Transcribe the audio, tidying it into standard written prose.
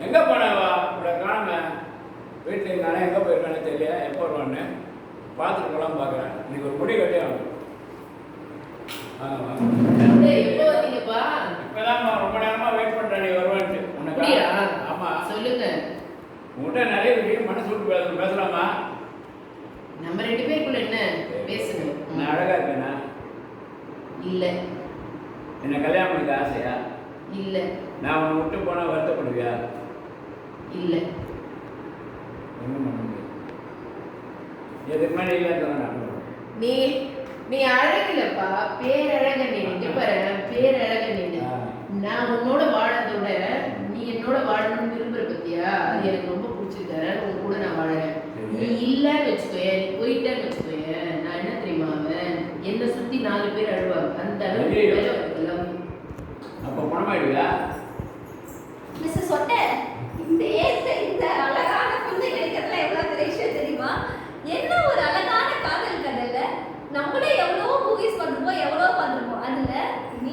எங்கே போனவா இவ்வளோ காணாம வீட்டில் இருந்தானே எங்கே போயிருக்கானே தெரியல. எப்போ வருவான்னு பார்த்துட்டு போகலாம் பார்க்குறேன். இன்னைக்கு ஒரு முடி கட்டே ஆகும். எப்போ வந்தீங்கப்பா? இப்போதான் ரொம்ப நேரமாக வெயிட் பண்ணுறேன் நீ வருவான்ட்டு. உனக்கு ஆமாம் சொல்லுங்க. உங்கள்கிட்ட நிறைய விஷயம் மனசு விட்டு பேசலாமா? நம்ம 2 பேருக்குள்ள என்ன பேசுங்க. நான் அழகா இருக்கேனா? இல்லை. என்ன கல்யாணம் பண்ணிக்க ஆசையா? இல்லை. நான் உன்னை விட்டு போனால் வருத்தப்படுவியா? இல்லை. ஒன்றும் பண்ண முடியாது. எதுக்கு மேலே இல்லை. நீ நீ அழகில்லப்பா, பேரழக நீ. இங்க பாரு, பேரழக நீ. நான் உன்னோட வாழறதோட நீ என்னோட வாழணும்னு விரும்புற பத்தியா? அது எனக்கு ரொம்ப பிடிச்சிருக்கு. உன் கூட நான் வாழறேன். நீ இல்லன்னு வச்சுக்கோய, நீ போயிட்டேன்னு வச்சுக்கோய, நான் என்ன தெரியுமா அவன் என்னை சுத்தி 4 பேர் அழுவாங்க. அந்த அளவுக்கு வேலை வரலாம். அப்போ பணமாயிடுவியா? மிஸ்டர் சொட்ட, இந்த ஏஜ்ல இந்த அழகான குழந்தை கிடைக்கிறதுல எவ்வளவு பெரிய விஷயம் தெரியுமா? என்ன ஒரு அழகான காதல் கதையில நம்மளே எவ்வளவோ மூவிஸ் பண்றோமோ, எவ்வளவோ பண்றோமோ, அதுல நீ